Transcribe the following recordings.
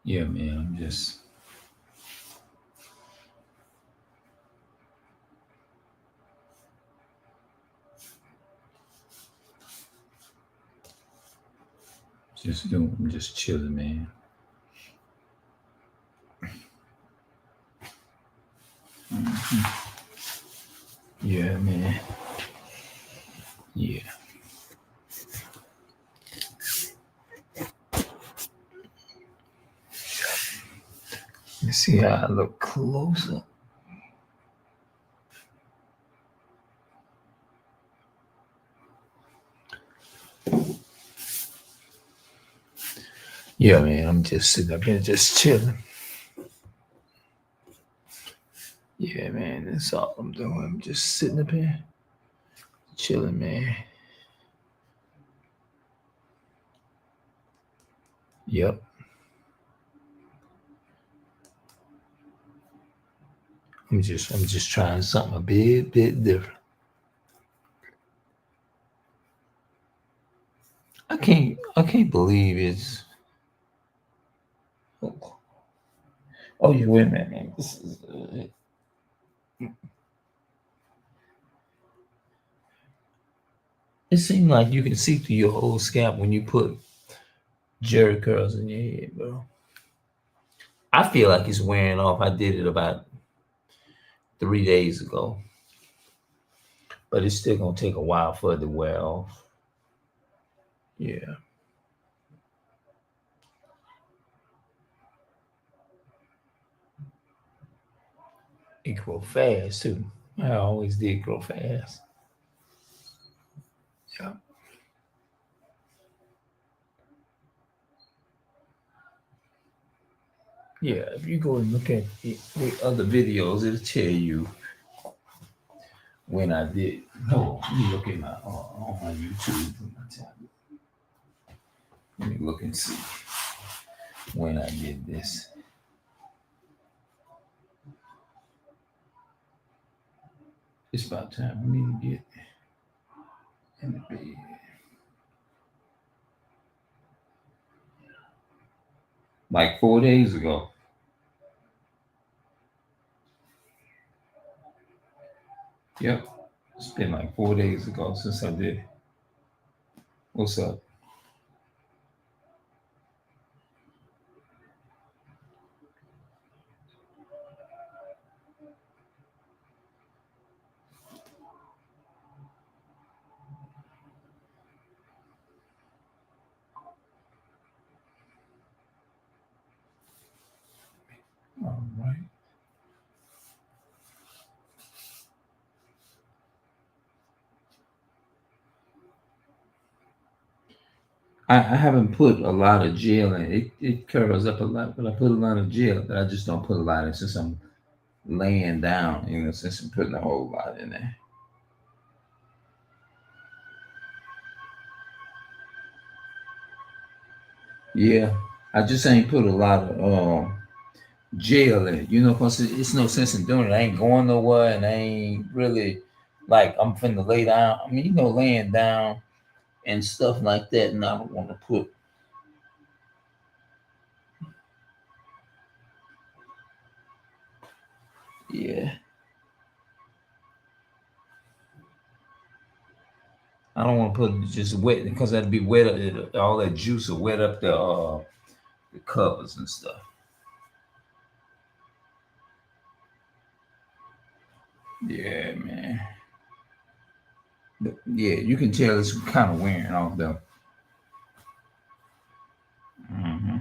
Yeah, man. I'm I'm just chilling, man. Yeah, man. Yeah. Let's see how I look closer. Yeah, man. I'm just sitting up here, just chilling. Yeah, man. That's all I'm doing. I'm just sitting up here, chilling, man. Yep. I'm just trying something a bit different. I can't believe it's. Oh yeah, wait a minute, man. This is. It seems like you can see through your whole scalp when you put Jerry curls in your head, bro. I feel like it's wearing off. I did it about 3 days ago, but it's still gonna take a while for it to wear off. Yeah, it grow fast too. I always did grow fast. Yeah, yeah. If you go and look at the other videos, it'll tell you when I did. No, let me look at my on my YouTube. Let me look and see when I did this. It's about time for me to get in the bed. Like 4 days ago. Yep. It's been like 4 days ago since I did. What's up? All right. I haven't put a lot of gel in it. It curls up a lot, but I put a lot of gel, but I just don't put a lot in since I'm laying down, since I'm putting a whole lot in there. Yeah. I just ain't put a lot of gel in it, because it's no sense in doing it. I ain't going nowhere and I ain't really like I'm finna lay down. I mean, laying down and stuff like that, and I don't want to put. Yeah, I don't want to put it just wet because that'd be wet. All that juice will wet up the covers and stuff. Yeah, man. But yeah, you can tell it's kind of wearing off though. hmm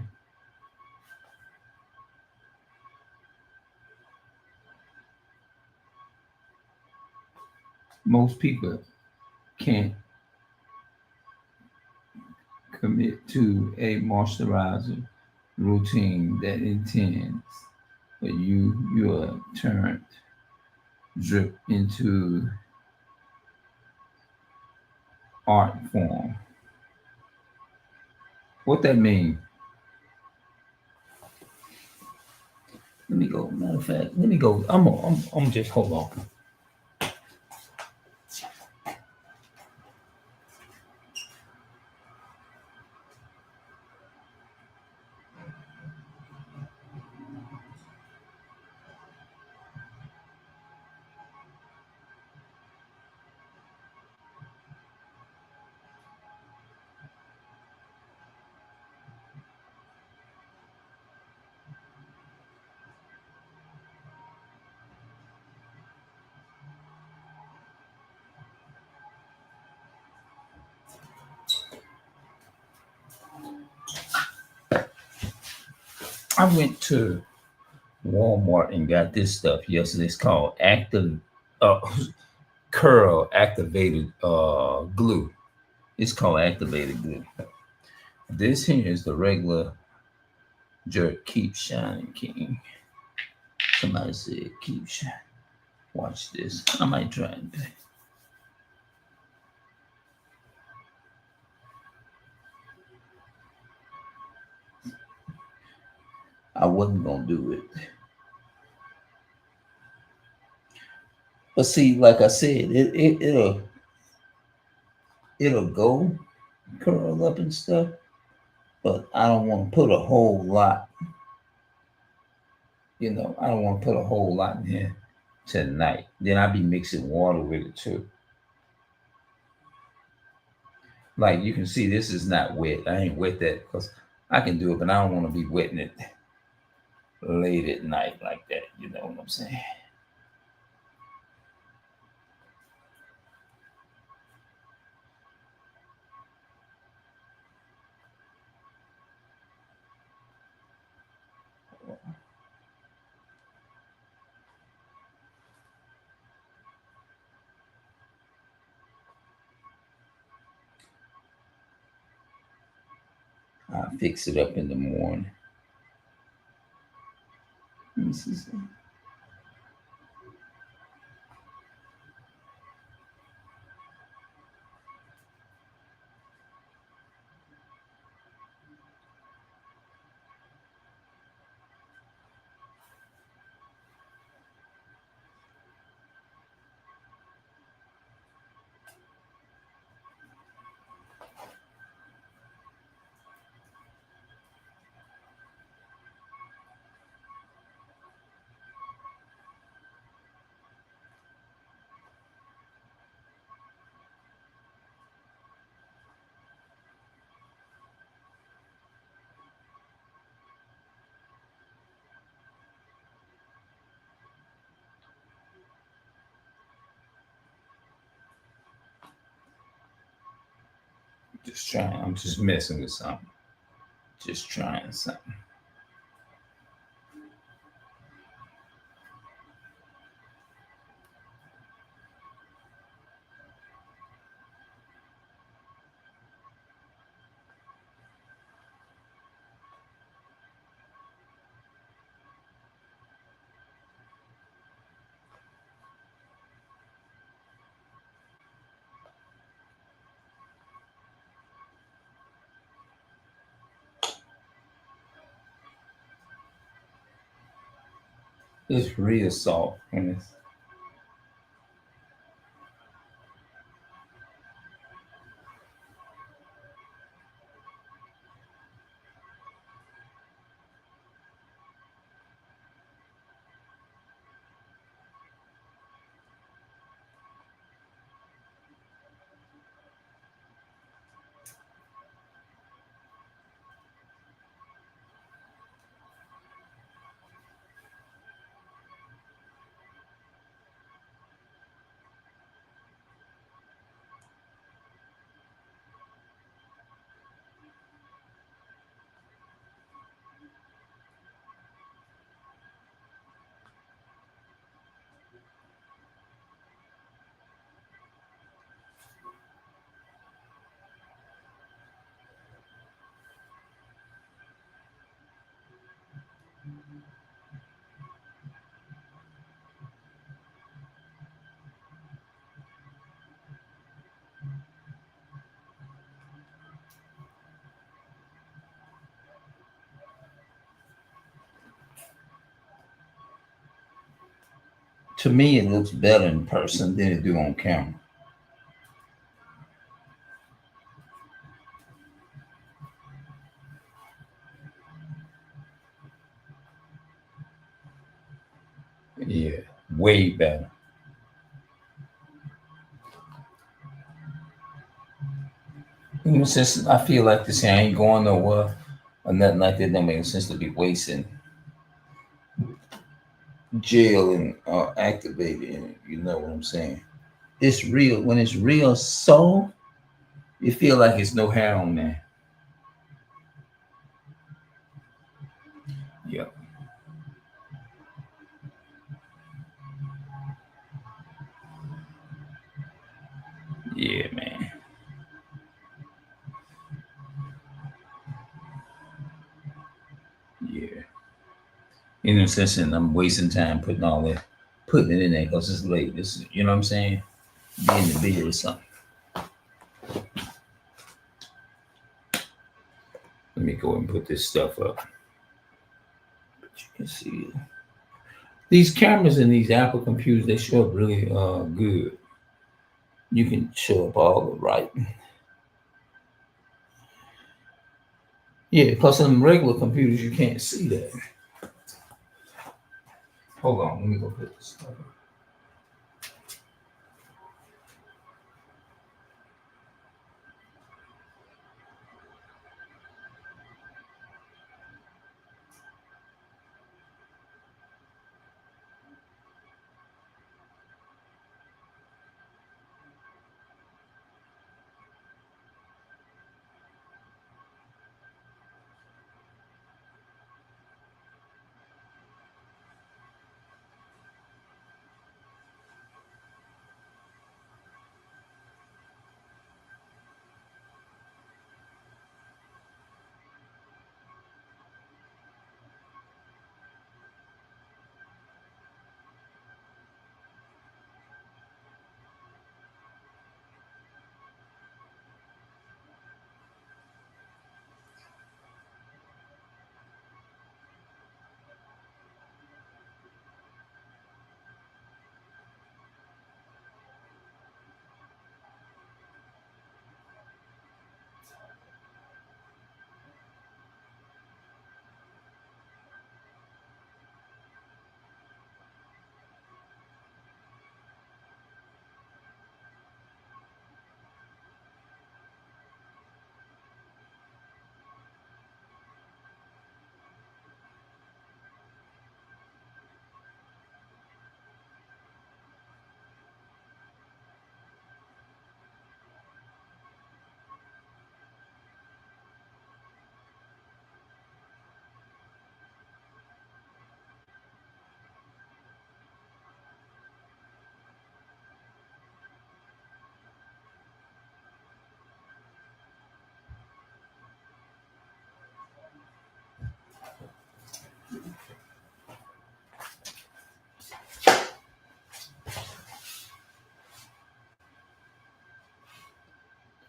Most people can't commit to a moisturizer routine that intense, but you are turned drip into art form. What that mean? Let me go. Matter of fact, let me go. I'm just hold on. I went to Walmart and got this stuff yesterday. It's called Active uh, Curl Activated Glue. It's called Activated Glue. This here is the regular Jerk Keep Shining King. Somebody said keep shining. Watch this. I might try it. I wasn't gonna do it. But see, like I said, it'll go curl up and stuff, but I don't want to put a whole lot. I don't want to put a whole lot in here tonight. Then I'll be mixing water with it too. Like you can see, this is not wet. I ain't wet that because I can do it, but I don't want to be wetting it late at night like that. You know what I'm saying? I'll fix it up in the morning. Let me see something. Just trying. I'm just messing with something. Just trying something. It's real soft when it's to me it looks better in person than it do on camera. Yeah, way better. Since I feel like this here ain't going nowhere or nothing like that, don't make sense to be wasting gel and activating it. You know what I'm saying? It's real. When it's real soft, you feel like it's no hair on there. Yeah, man. Yeah. You know, since then, I'm wasting time putting it in there because it's late. This, you know what I'm saying? Be in the bed or something. Let me go and put this stuff up. But you can see it. These cameras in these Apple computers, they show up really good. You can show up all the right. Yeah, because on regular computers, you can't see that. Hold on, let me go put this stuff up.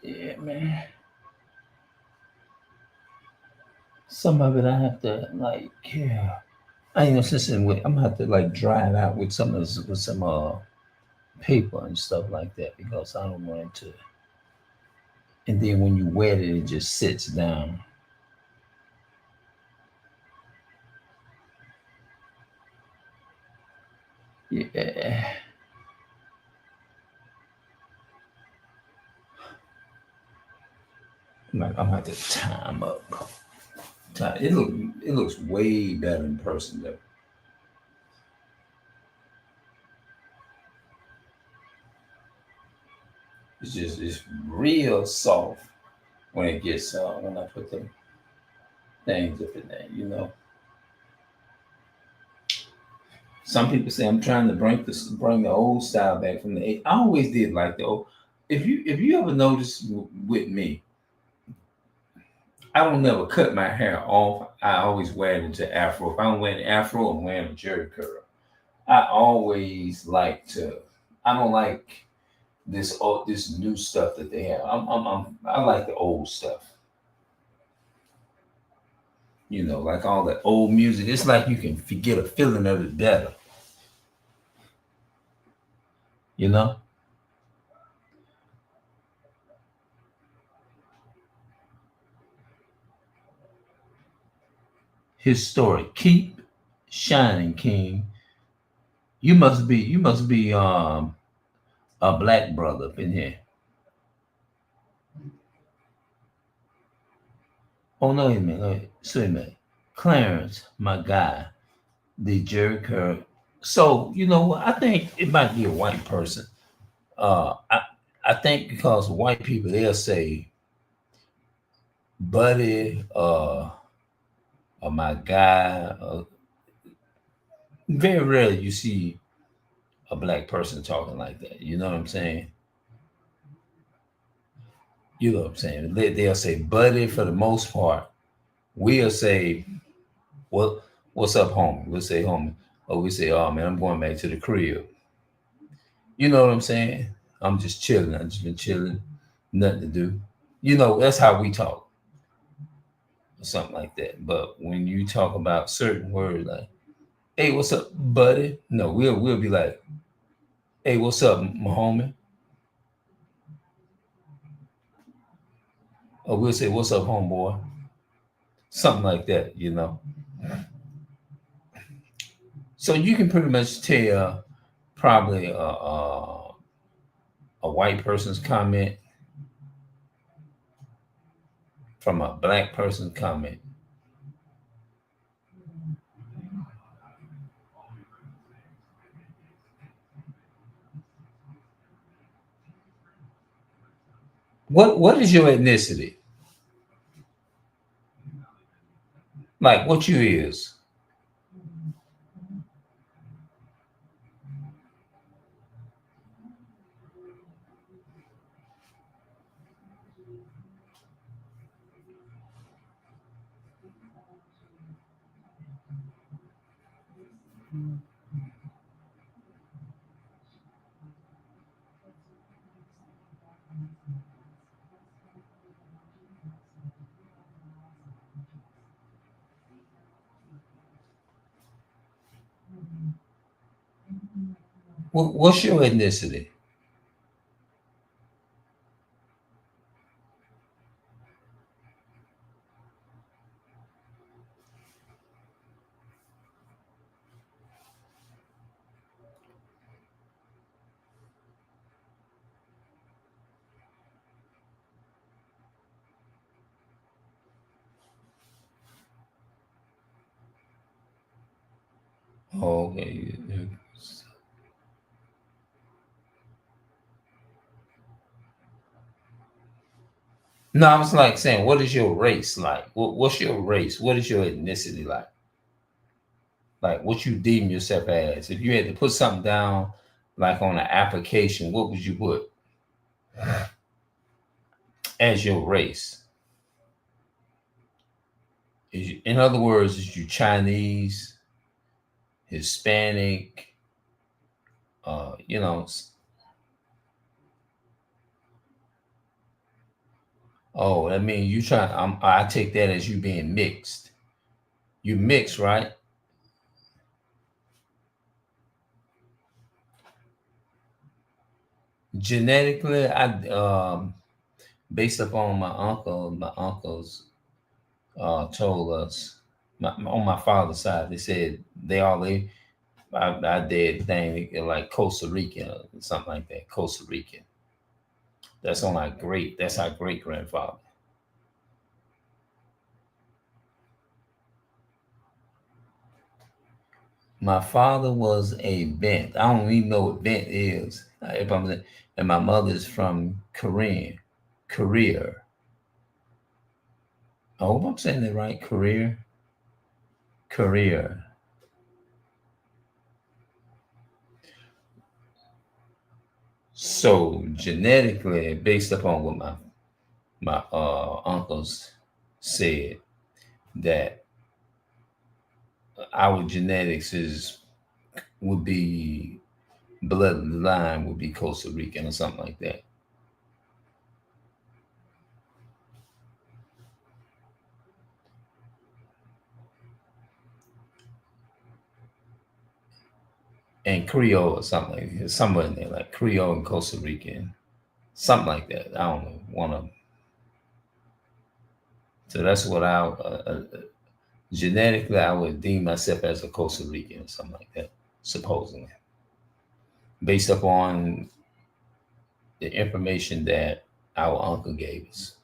Yeah, man. Some of it I have to like, yeah. I ain't gonna listen with. I'm gonna have to like dry it out with some paper and stuff like that because I don't want it to. And then when you wet it, it just sits down. Yeah. I'm gonna have to time up. It looks way better in person though. It's real soft when it gets when I put the things up in there. You know, some people say I'm trying to bring the old style back from the eight. I always did like the old. If you ever notice with me, I don't never cut my hair off. I always wear it into afro. If I'm wearing afro, I'm wearing a jerry curl. I always like to. I don't like this new stuff that they have. I like the old stuff. You know, like all the old music. It's like you can get a feeling of it better. You know, his story. Keep shining, King. You must be a black brother up in here. Oh no, wait a minute. Wait a minute. Clarence, my guy, the Jerry Curl. So you know what? I think it might be a white person. I think because white people they'll say buddy or my guy. Very rarely you see a black person talking like that. You know what I'm saying? You know what I'm saying? They'll say buddy for the most part. We'll say, well, what's up, homie? We'll say homie. Or we say, oh man, I'm going back to the crib. You know what I'm saying? I'm just chilling. I've just been chilling, nothing to do. You know, that's how we talk, or something like that. But when you talk about certain words like, hey, what's up, buddy? No, we'll be like, hey, what's up, my homie? Or we'll say, what's up, homeboy? Something like that, you know. So you can pretty much tell probably a white person's comment from a black person's comment. What is your ethnicity? Like what you is? What's your ethnicity? Oh, okay. No, I was like saying, what is your race like? What's your race? What is your ethnicity like? Like what you deem yourself as? If you had to put something down, like on an application, what would you put as your race? In other words, is you Chinese, Hispanic? You know, oh, I mean, you try. I take that as you being mixed. You mix, right? Genetically, I based upon my uncle, my uncles told us on my father's side, they said I did thing like Costa Rican or something like that. Costa Rican. That's our great grandfather. My father was a Bent. I don't even know what Bent is. If I'm and my mother's from Korean, career. I hope I'm saying it right. Career. So genetically, based upon what my uncles said, that our genetics is would be bloodline would be Costa Rican or something like that. And Creole or something like that, somewhere in there, like Creole and Costa Rican, something like that. I don't know, one of them. So that's what genetically I would deem myself as a Costa Rican or something like that, supposedly, based upon the information that our uncle gave us.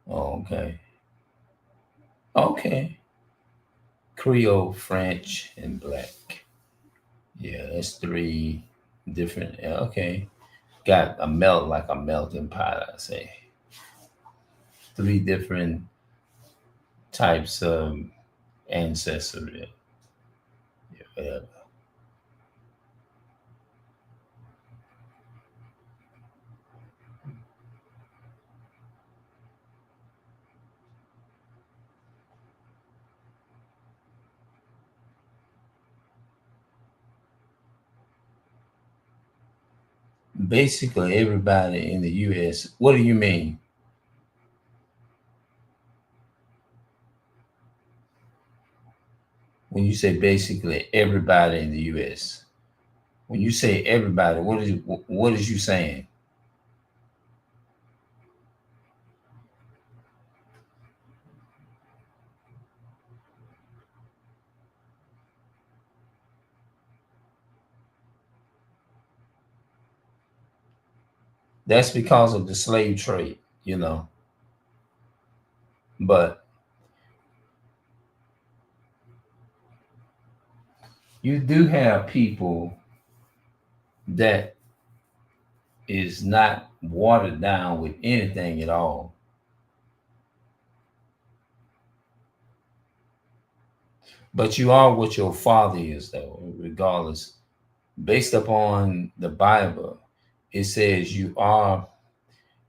Oh, okay. Okay. Creole, French, and black. Yeah, that's three different. Yeah, okay. Got a melt like a melting pot, I say. three different types of ancestry. Yeah. Basically, everybody in the U.S. What do you mean when you say basically everybody in the U.S.? When you say everybody, what is you saying? That's because of the slave trade, you know. But you do have people that is not watered down with anything at all. But you are what your father is, though, regardless. Based upon the Bible, it says you are,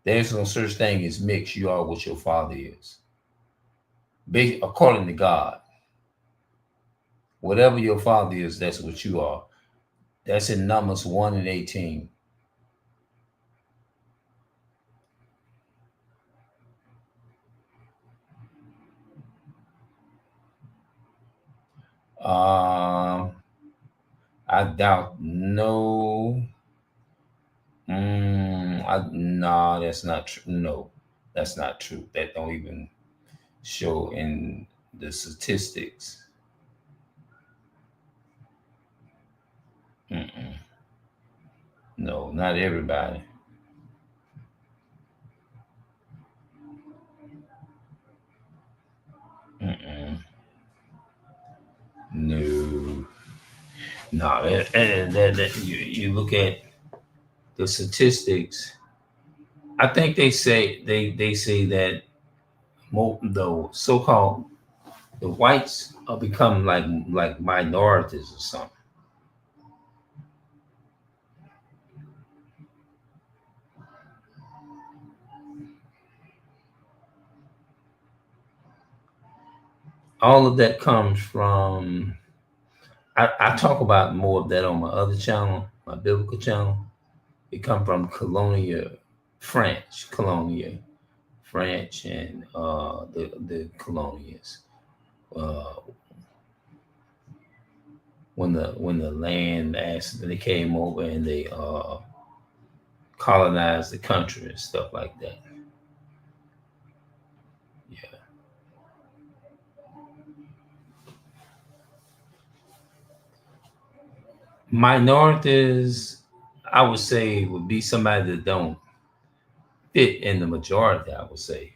there's no such thing as mixed. You are what your father is. According to God, whatever your father is, that's what you are. That's in Numbers 1 and 18. Um, I doubt no. No, that's not true. No, that's not true. That don't even show in the statistics. Mm-mm. No, not everybody. Mm-mm. No, no. And you look at the statistics. I think they say that the so-called the whites are becoming like minorities or something. All of that comes from. I talk about more of that on my other channel, my biblical channel. It come from colonial French, and the colonials. Uh, when the land actually they came over and they colonized the country and stuff like that. Yeah, minorities, I would say, would be somebody that don't fit in the majority. I would say,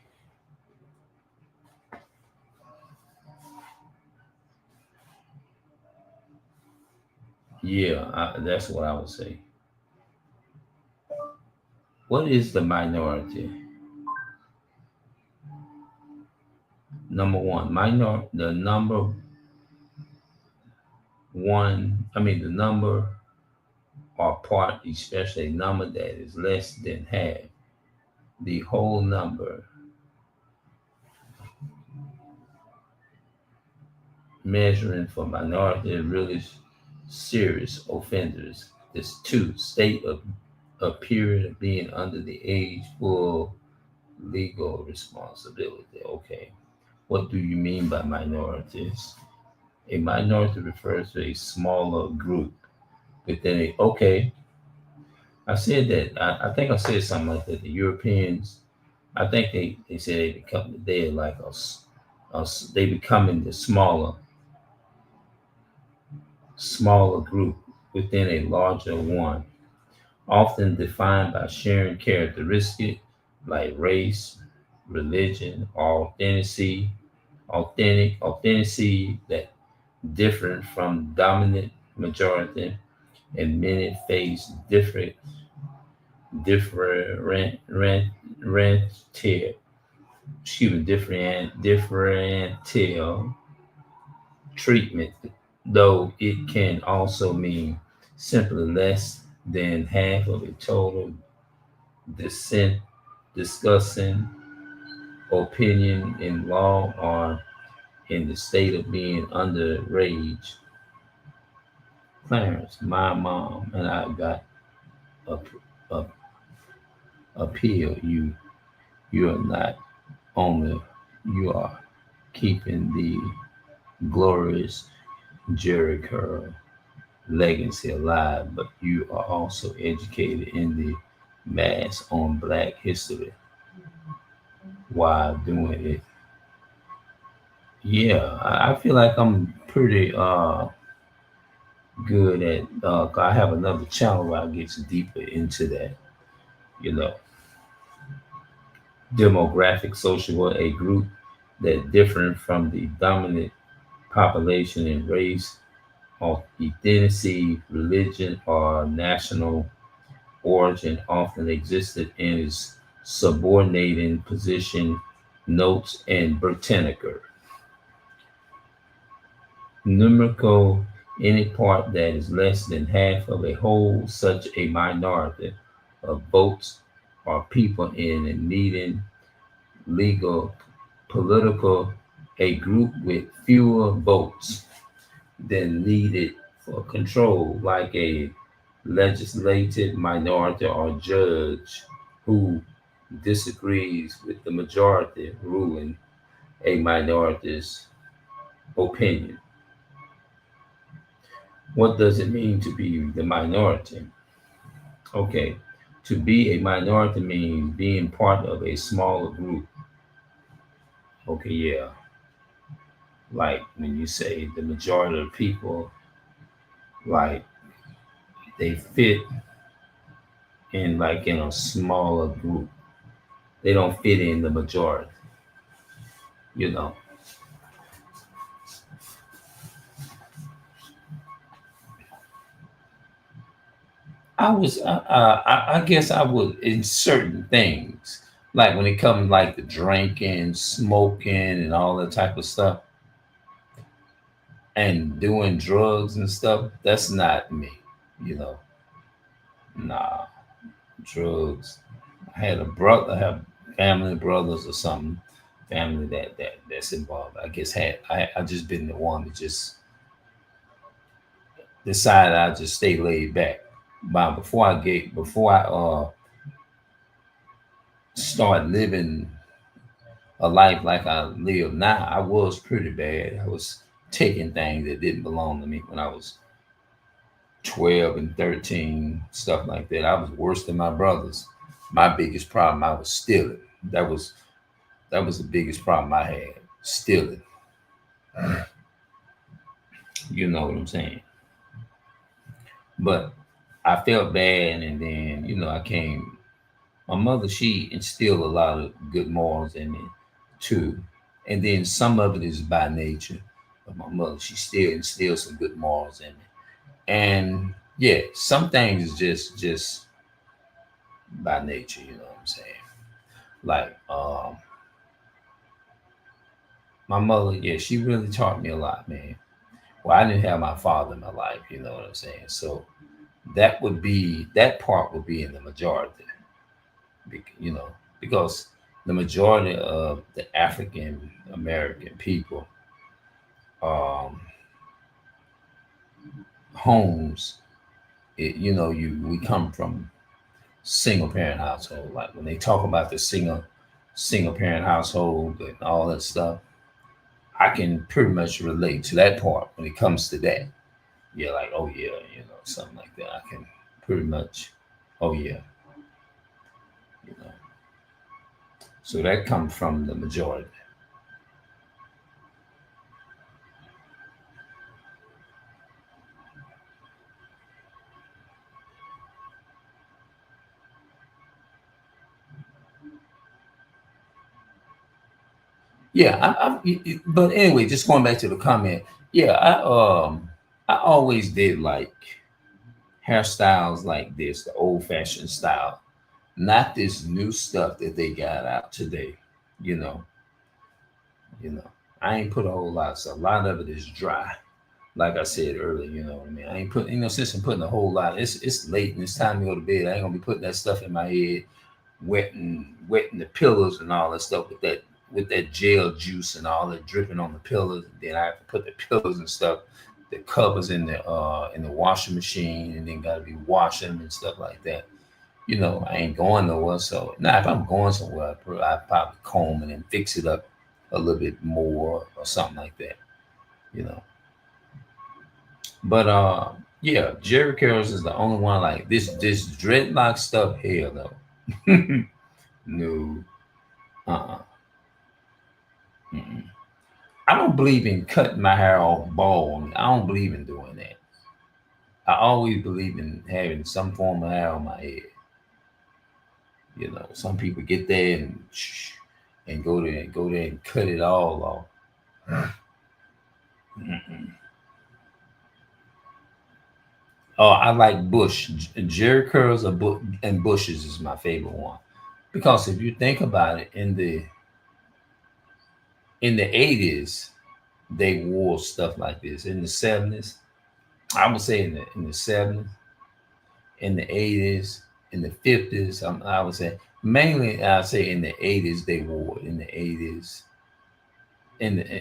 yeah, that's what I would say. What is the minority? Number one, the number one. I mean, the number or part, especially a number that is less than half the whole number, measuring for minority really serious offenders. This two state of a period of being under the age for legal responsibility. Okay, what do you mean by minorities? A minority refers to a smaller group within a. Okay, I said that. I think I said something like that. The Europeans, I think they said they're like they becoming the smaller group within a larger one, often defined by sharing characteristics like race, religion, authenticity that different from dominant majority, and many face differentiated differential treatment, though it can also mean simply less than half of a total dissent discussing opinion in law or in the state of being underage. Clarence, my mom and I got a, a appeal. You are not only you are keeping the glorious Jerry Curl legacy alive, but you are also educated in the mass on Black history while doing it. Yeah, I feel like I'm pretty good at. I have another channel where I get deeper into that. You know, demographic, social, a group that different from the dominant population in race, or ethnicity, religion, or national origin often existed in its subordinating position, notes and Britannica. Numerical, any part that is less than half of a whole, such a minority of votes or people in a meeting, legal, political, a group with fewer votes than needed for control, like a legislative minority or judge who disagrees with the majority ruling a minority's opinion. What does it mean to be the minority? Okay, to be a minority means being part of a smaller group. Okay, yeah, like when you say the majority of people, like they fit in like in a smaller group. They don't fit in the majority, you know. I guess I would in certain things, like when it comes like the drinking, smoking, and all that type of stuff, and doing drugs and stuff. That's not me, you know. Nah, drugs. I had a brother, I have family brothers or something, family that's involved. I guess I just been the one to just decide I just stay laid back. But before I start living a life like I live now, I was pretty bad. I was taking things that didn't belong to me when I was 12 and 13, stuff like that. I was worse than my brothers. My biggest problem, I was stealing. That was the biggest problem I had, stealing. You know what I'm saying? But I felt bad, and then I came. My mother, she instilled a lot of good morals in me too, and then some of it is by nature. But my mother, she still instills some good morals in me, and yeah, some things is just by nature. You know what I'm saying? Like my mother, yeah, she really taught me a lot, man. Well, I didn't have my father in my life. You know what I'm saying? So that part would be in the majority, you know, because the majority of the African American people um, homes, we come from single parent household. Like when they talk about the single parent household and all that stuff, I can pretty much relate to that part when it comes to that. Yeah, like oh yeah, something like that. I can pretty much, oh yeah, you know. So that comes from the majority. Yeah, but anyway, just going back to the comment. Yeah, I always did like hairstyles like this, the old fashioned style, not this new stuff that they got out today. You know, you know. I ain't put a whole lot of stuff. A lot of it is dry. Like I said earlier, you know what I mean. I ain't putting, since I'm putting a whole lot. It's late and it's time to go to bed. I ain't gonna be putting that stuff in my head, wetting the pillows and all that stuff with that gel juice and all that dripping on the pillows. And then I have to put the pillows and stuff, the covers in the washing machine, and then gotta be washing them and stuff like that. I ain't going nowhere. So now if I'm going somewhere, I probably comb it and fix it up a little bit more or something like that. You know. But yeah, Jerry Curls is the only one like this dreadlock stuff. Hell no, no, uh, mm-mm. I don't believe in cutting my hair off bald. I don't believe in doing that. I always believe in having some form of hair on my head. Some people get there and go there and cut it all off. Mm-mm. Oh, I like Bush. Jerry curls and Bushes is my favorite one because if you think about it, in the 80s, they wore stuff like this. In the 70s, I would say in the 70s, in the 80s, in the 50s, I would say mainly I'd say in the 80s they wore it. In the 80s,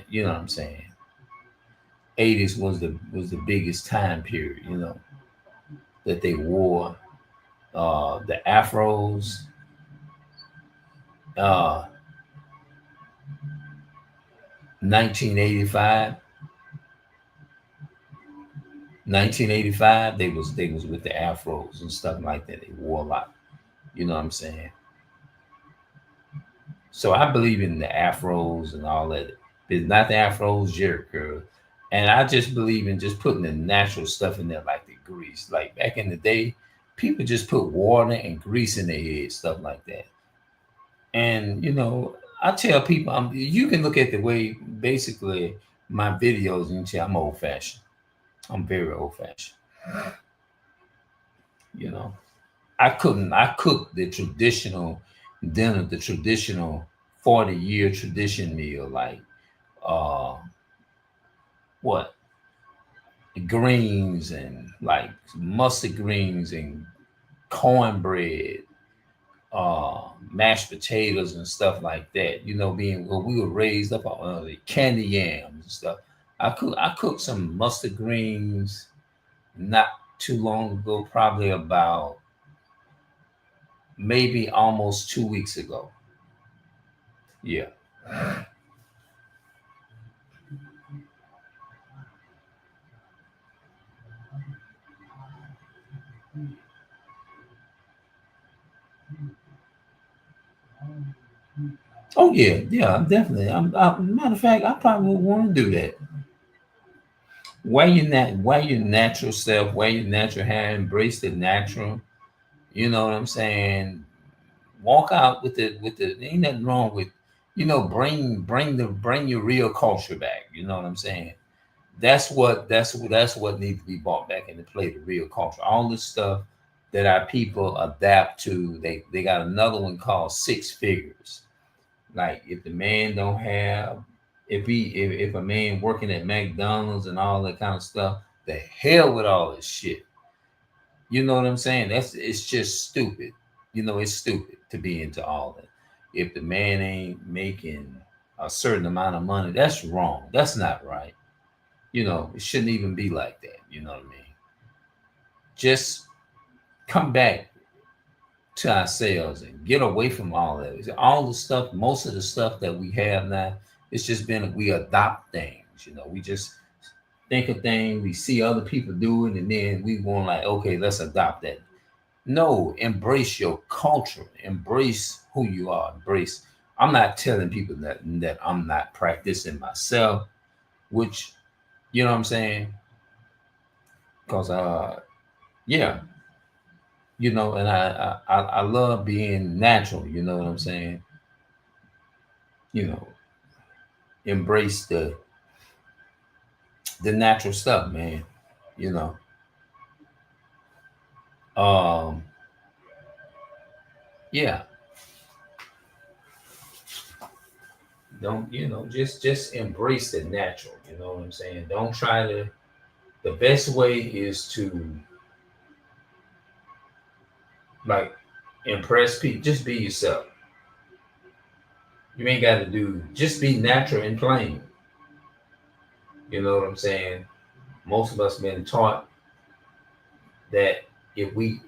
you know what I'm saying. 80s was the biggest time period, that they wore the afros. Uh, 1985, 1985, they was with the afros and stuff like that. They wore a lot. You know what I'm saying? So I believe in the afros and all that. It's not the afros, Jerry curl. And I just believe in just putting the natural stuff in there, like the grease. Like back in the day, people just put water and grease in their head, stuff like that. And I tell people, you can look at the way basically my videos and you say I'm old fashioned. I'm very old fashioned. You know, I cooked the traditional dinner, the traditional 40-year tradition meal, like uh what greens and like mustard greens and cornbread, mashed potatoes and stuff like that. Being well, we were raised up on the candy yams and stuff. I cooked some mustard greens not too long ago, probably about maybe almost 2 weeks ago. Yeah. Oh yeah, yeah, definitely. Matter of fact, I probably would want to do that. Wear your natural self, wear your natural hair, embrace the natural. You know what I'm saying? Walk out with the ain't nothing wrong with, bring your real culture back. You know what I'm saying? That's what needs to be brought back into play, the real culture. All this stuff that our people adapt to, they got another one called six figures. Like if the man don't have, if a man working at McDonald's and all that kind of stuff, the hell with all this shit. You know what I'm saying? It's just stupid. It's stupid to be into all that. If the man ain't making a certain amount of money, that's wrong. That's not right. It shouldn't even be like that. You know what I mean? Just come back to ourselves and get away from all that. All the stuff, most of the stuff that we have now, it's just been we adopt things. We just think of things, we see other people do it, and then we want like, okay, let's adopt that. No, embrace your culture, embrace who you are, embrace. I'm not telling people that I'm not practicing myself, which you know what I'm saying, because yeah, and I love being natural. You know what I'm saying? You know, embrace the natural stuff, man. You know, um, yeah, Don't, just embrace the natural. You know what I'm saying? Don't try to. The best way is to like impress people. Just be yourself. You ain't got to do. Just be natural and plain. You know what I'm saying? Most of us been taught that if we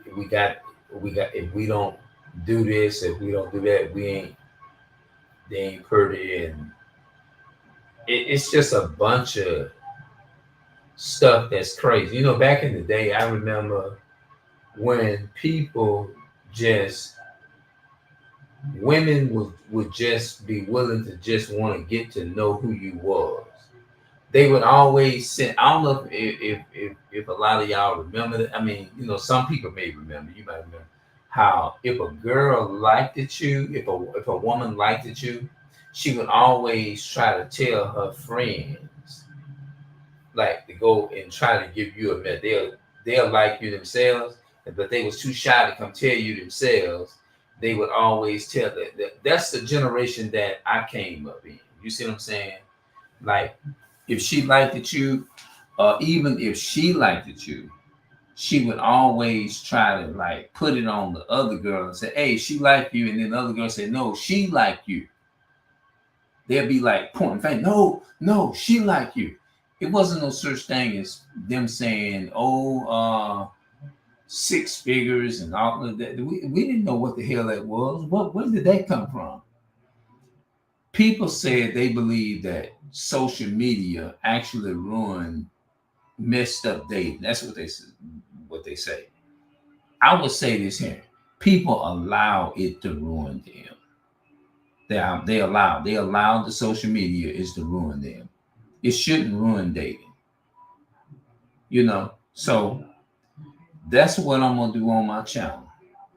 don't do this, if we don't do that, they ain't pretty, and it's just a bunch of stuff that's crazy. Back in the day, I remember when people just women would just be willing to just want to get to know who you was. They would always send. I don't know if a lot of y'all remember that. I mean, some people may remember. You might remember how if a girl liked it you, if a woman liked it you, she would always try to tell her friends, like to go and try to give you a message. They'll like you themselves, but they was too shy to come tell you themselves. They would always tell that's the generation that I came up in. You see what I'm saying? Like if she liked it you, or even if she liked it you, she would always try to like put it on the other girl and say, "Hey, she liked you," and then the other girl say, "No, she liked you." They'll be like pointing finger, no, she liked you. It wasn't no such thing as them saying, "Oh, six figures," and all of that. We didn't know what the hell that was. Where did that come from? People said they believe that social media actually ruined messed up dating. That's what they say. I would say this here: people allow it to ruin them. They allow the social media is to ruin them. It shouldn't ruin dating. So that's what I'm gonna do on my channel,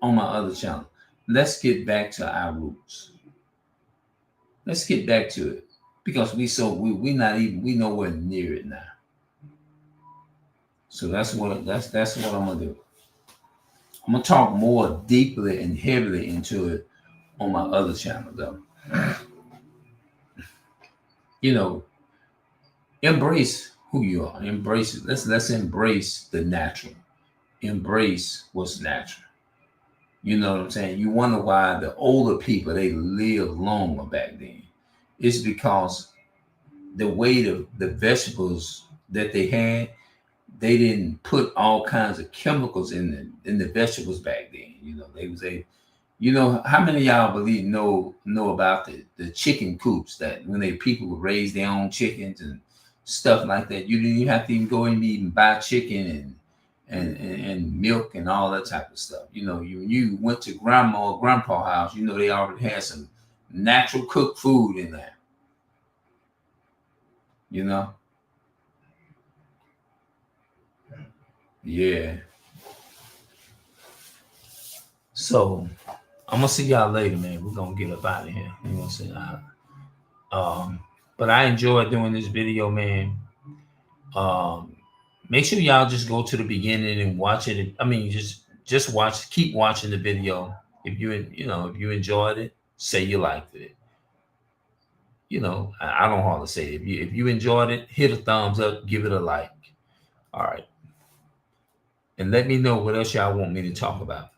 on my other channel. Let's get back to our roots. Let's get back to it because we not even we nowhere near it now. So that's what I'm gonna do. I'm gonna talk more deeply and heavily into it on my other channel though. Embrace who you are. Embrace it. Let's embrace the natural. Embrace what's natural. You know what I'm saying? You wonder why the older people they live longer back then. It's because the weight of the vegetables that they had, they didn't put all kinds of chemicals in the vegetables back then. They was how many of y'all know about the chicken coops that when people would raise their own chickens and stuff like that. You didn't even have to even go and even buy chicken and milk and all that type of stuff. You went to grandma or grandpa house, they already had some natural cooked food in there. Yeah. So I'm gonna see y'all later, man. We're gonna get up out of here. You know what I'm saying? But I enjoyed doing this video, man. Make sure y'all just go to the beginning and watch it. I mean, just watch, keep watching the video. If you enjoyed it, say you liked it. I don't know how to say it. If you enjoyed it, hit a thumbs up, give it a like. All right. And let me know what else y'all want me to talk about.